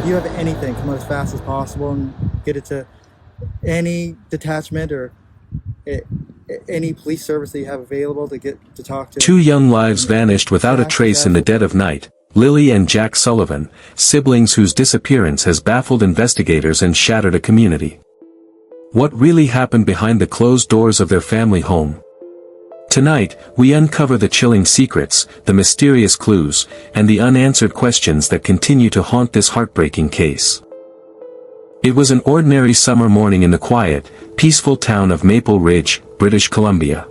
if you have anything, come out as fast as possible and get it to any detachment or any police service that you have available to get to talk to. Two young lives vanished without a trace in the dead of night. Lily and Jack Sullivan, siblings whose disappearance has baffled investigators and shattered a community. What really happened behind the closed doors of their family home? Tonight, we uncover the chilling secrets, the mysterious clues, and the unanswered questions that continue to haunt this heartbreaking case. It was an ordinary summer morning in the quiet, peaceful town of Maple Ridge, British Columbia.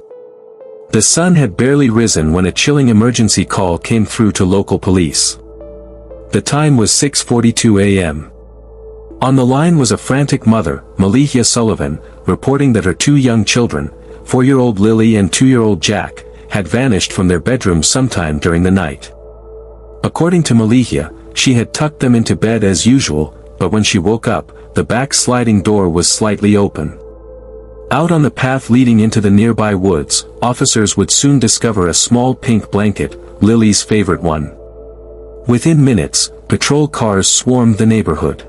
The sun had barely risen when a chilling emergency call came through to local police. The time was 6:42 a.m. On the line was a frantic mother, Malihia Sullivan, reporting that her two young children, 4-year-old Lily and 2-year-old Jack, had vanished from their bedroom sometime during the night. According to Malihia, she had tucked them into bed as usual, but when she woke up, the back sliding door was slightly open. Out on the path leading into the nearby woods, officers would soon discover a small pink blanket, Lily's favorite one. Within minutes, patrol cars swarmed the neighborhood.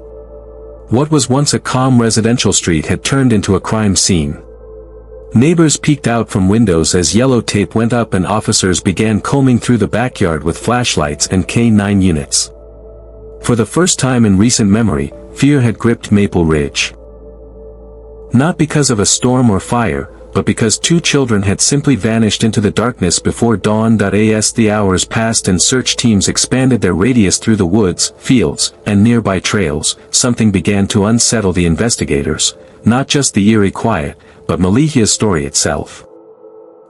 What was once a calm residential street had turned into a crime scene. Neighbors peeked out from windows as yellow tape went up and officers began combing through the backyard with flashlights and K-9 units. For the first time in recent memory, fear had gripped Maple Ridge. Not because of a storm or fire, but because two children had simply vanished into the darkness before dawn. As the hours passed and search teams expanded their radius through the woods, fields, and nearby trails, something began to unsettle the investigators, not just the eerie quiet, but Malihia's story itself.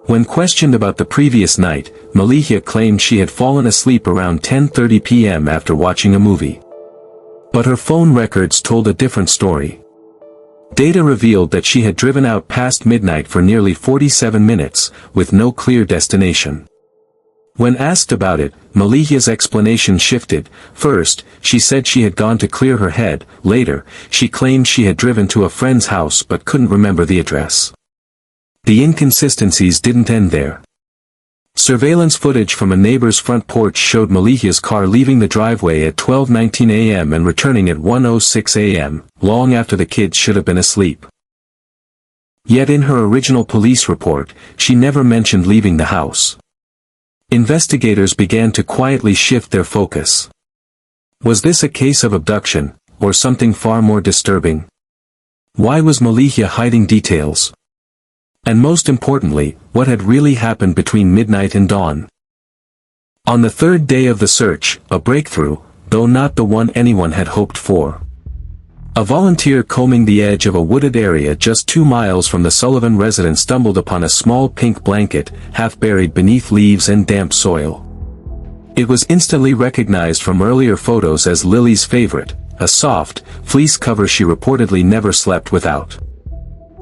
When questioned about the previous night, Malihia claimed she had fallen asleep around 10:30 p.m. after watching a movie. But her phone records told a different story. Data revealed that she had driven out past midnight for nearly 47 minutes, with no clear destination. When asked about it, Malihia's explanation shifted. First, she said she had gone to clear her head. Later, she claimed she had driven to a friend's house but couldn't remember the address. The inconsistencies didn't end there. Surveillance footage from a neighbor's front porch showed Malihia's car leaving the driveway at 12:19 a.m. and returning at 1:06 a.m., long after the kids should have been asleep. Yet in her original police report, she never mentioned leaving the house. Investigators began to quietly shift their focus. Was this a case of abduction, or something far more disturbing? Why was Malihia hiding details? And most importantly, what had really happened between midnight and dawn? On the third day of the search, a breakthrough, though not the one anyone had hoped for. A volunteer combing the edge of a wooded area just 2 miles from the Sullivan residence stumbled upon a small pink blanket, half buried beneath leaves and damp soil. It was instantly recognized from earlier photos as Lily's favorite, a soft, fleece cover she reportedly never slept without.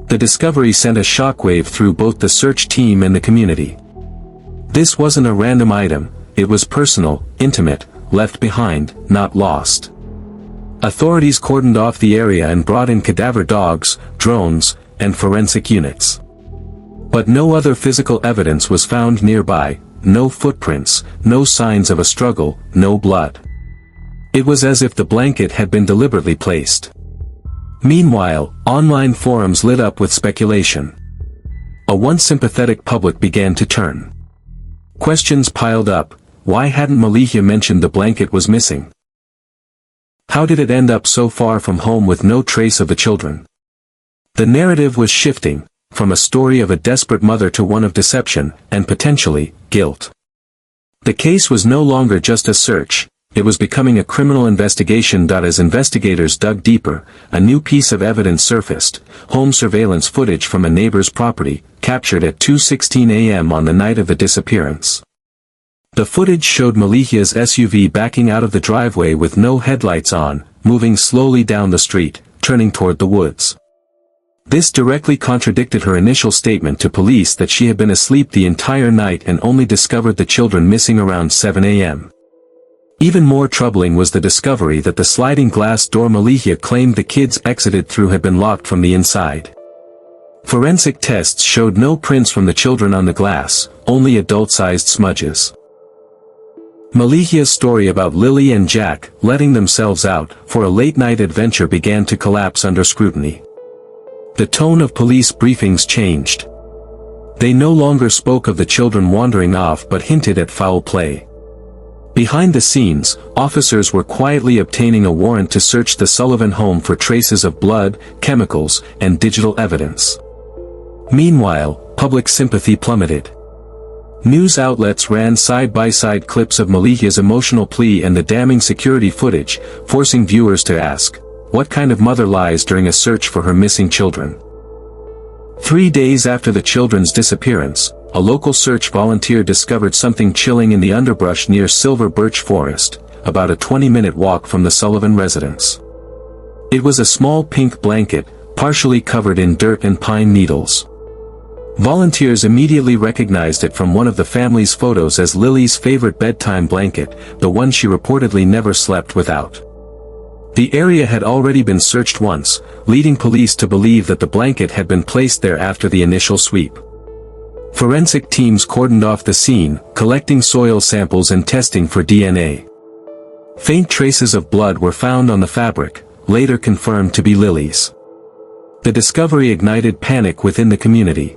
The discovery sent a shockwave through both the search team and the community. This wasn't a random item, it was personal, intimate, left behind, not lost. Authorities cordoned off the area and brought in cadaver dogs, drones, and forensic units. But no other physical evidence was found nearby, no footprints, no signs of a struggle, no blood. It was as if the blanket had been deliberately placed. Meanwhile, online forums lit up with speculation. A once sympathetic public began to turn. Questions piled up. Why hadn't Malihia mentioned the blanket was missing? How did it end up so far from home with no trace of the children? The narrative was shifting, from a story of a desperate mother to one of deception, and potentially, guilt. The case was no longer just a search. It was becoming a criminal investigation. As investigators dug deeper, a new piece of evidence surfaced, home surveillance footage from a neighbor's property, captured at 2:16 a.m. on the night of the disappearance. The footage showed Malihia's SUV backing out of the driveway with no headlights on, moving slowly down the street, turning toward the woods. This directly contradicted her initial statement to police that she had been asleep the entire night and only discovered the children missing around 7 a.m. Even more troubling was the discovery that the sliding glass door Malihia claimed the kids exited through had been locked from the inside. Forensic tests showed no prints from the children on the glass, only adult-sized smudges. Malikia's story about Lily and Jack letting themselves out for a late-night adventure began to collapse under scrutiny. The tone of police briefings changed. They no longer spoke of the children wandering off but hinted at foul play. Behind the scenes, officers were quietly obtaining a warrant to search the Sullivan home for traces of blood, chemicals, and digital evidence. Meanwhile, public sympathy plummeted. News outlets ran side-by-side clips of Malikia's emotional plea and the damning security footage, forcing viewers to ask, what kind of mother lies during a search for her missing children? 3 days after the children's disappearance, a local search volunteer discovered something chilling in the underbrush near Silver Birch Forest, about a 20-minute walk from the Sullivan residence. It was a small pink blanket, partially covered in dirt and pine needles. Volunteers immediately recognized it from one of the family's photos as Lily's favorite bedtime blanket, the one she reportedly never slept without. The area had already been searched once, leading police to believe that the blanket had been placed there after the initial sweep. Forensic teams cordoned off the scene, collecting soil samples and testing for DNA. Faint traces of blood were found on the fabric, later confirmed to be Lily's. The discovery ignited panic within the community.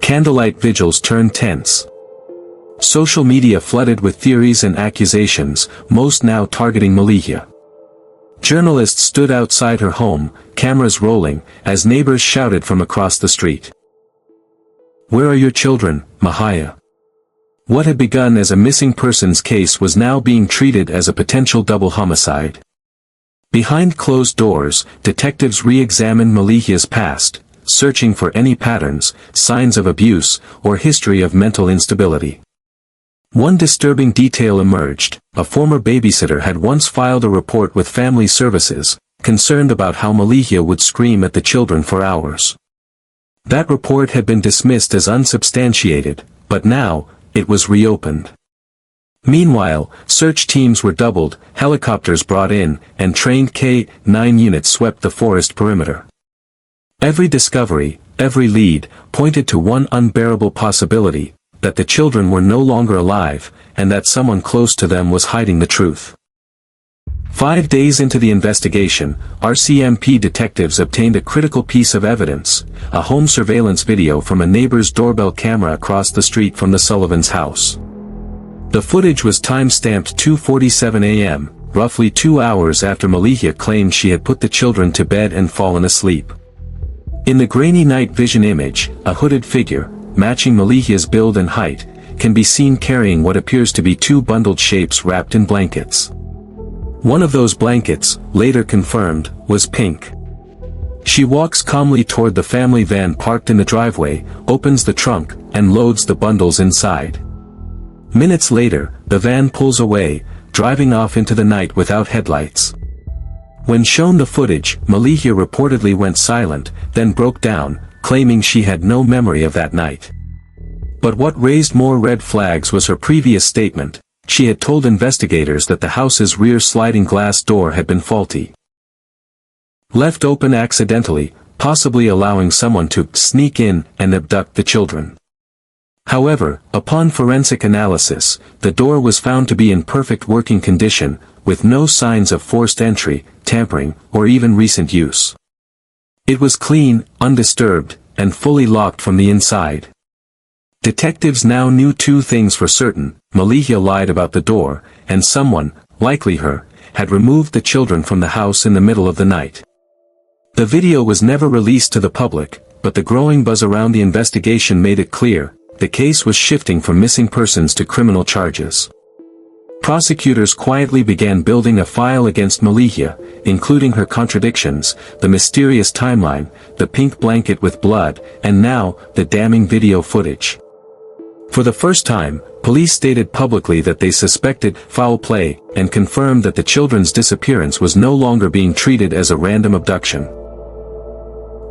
Candlelight vigils turned tense. Social media flooded with theories and accusations, most now targeting Malikia. Journalists stood outside her home, cameras rolling, as neighbors shouted from across the street. "Where are your children, Mahia?" What had begun as a missing persons case was now being treated as a potential double homicide. Behind closed doors, detectives re-examined Malikia's past, searching for any patterns, signs of abuse, or history of mental instability. One disturbing detail emerged: a former babysitter had once filed a report with family services, concerned about how Malikia would scream at the children for hours. That report had been dismissed as unsubstantiated, but now, it was reopened. Meanwhile, search teams were doubled, helicopters brought in, and trained K-9 units swept the forest perimeter. Every discovery, every lead, pointed to one unbearable possibility: that the children were no longer alive, and that someone close to them was hiding the truth. 5 days into the investigation, RCMP detectives obtained a critical piece of evidence: a home surveillance video from a neighbor's doorbell camera across the street from the Sullivans' house. The footage was time-stamped 2:47 a.m., roughly 2 hours after Malikia claimed she had put the children to bed and fallen asleep. In the grainy night vision image, a hooded figure, matching Malikia's build and height, can be seen carrying what appears to be 2 bundled shapes wrapped in blankets. One of those blankets, later confirmed, was pink. She walks calmly toward the family van parked in the driveway, opens the trunk, and loads the bundles inside. Minutes later, the van pulls away, driving off into the night without headlights. When shown the footage, Malikia reportedly went silent, then broke down, claiming she had no memory of that night. But what raised more red flags was her previous statement. She had told investigators that the house's rear sliding glass door had been faulty. Left open accidentally, possibly allowing someone to sneak in and abduct the children. However, upon forensic analysis, the door was found to be in perfect working condition, with no signs of forced entry, tampering, or even recent use. It was clean, undisturbed, and fully locked from the inside. Detectives now knew 2 things for certain: Malikia lied about the door, and someone, likely her, had removed the children from the house in the middle of the night. The video was never released to the public, but the growing buzz around the investigation made it clear: the case was shifting from missing persons to criminal charges. Prosecutors quietly began building a file against Malikia, including her contradictions, the mysterious timeline, the pink blanket with blood, and now, the damning video footage. For the first time, police stated publicly that they suspected foul play, and confirmed that the children's disappearance was no longer being treated as a random abduction.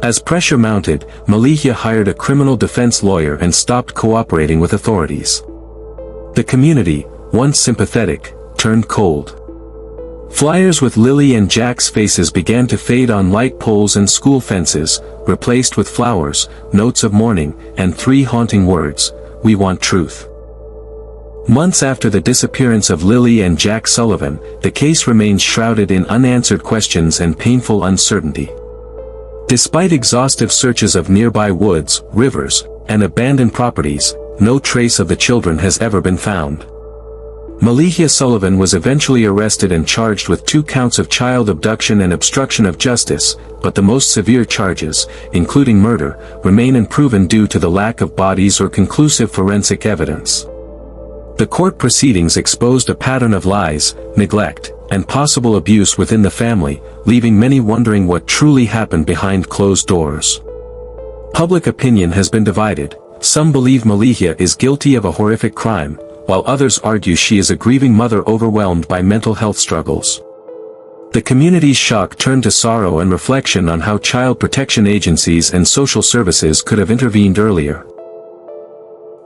As pressure mounted, Malikia hired a criminal defense lawyer and stopped cooperating with authorities. The community, once sympathetic, turned cold. Flyers with Lily and Jack's faces began to fade on light poles and school fences, replaced with flowers, notes of mourning, and 3 haunting words: "We want truth." Months after the disappearance of Lily and Jack Sullivan, the case remains shrouded in unanswered questions and painful uncertainty. Despite exhaustive searches of nearby woods, rivers, and abandoned properties, no trace of the children has ever been found. Malihia Sullivan was eventually arrested and charged with 2 counts of child abduction and obstruction of justice, but the most severe charges, including murder, remain unproven due to the lack of bodies or conclusive forensic evidence. The court proceedings exposed a pattern of lies, neglect, and possible abuse within the family, leaving many wondering what truly happened behind closed doors. Public opinion has been divided. Some believe Malihia is guilty of a horrific crime, while others argue she is a grieving mother overwhelmed by mental health struggles. The community's shock turned to sorrow and reflection on how child protection agencies and social services could have intervened earlier.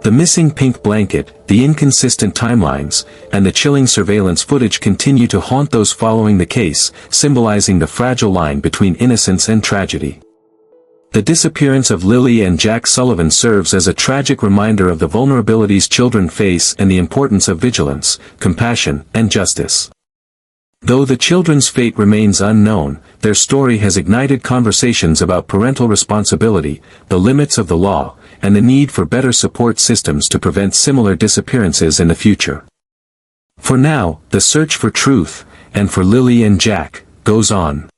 The missing pink blanket, the inconsistent timelines, and the chilling surveillance footage continue to haunt those following the case, symbolizing the fragile line between innocence and tragedy. The disappearance of Lily and Jack Sullivan serves as a tragic reminder of the vulnerabilities children face and the importance of vigilance, compassion, and justice. Though the children's fate remains unknown, their story has ignited conversations about parental responsibility, the limits of the law, and the need for better support systems to prevent similar disappearances in the future. For now, the search for truth, and for Lily and Jack, goes on.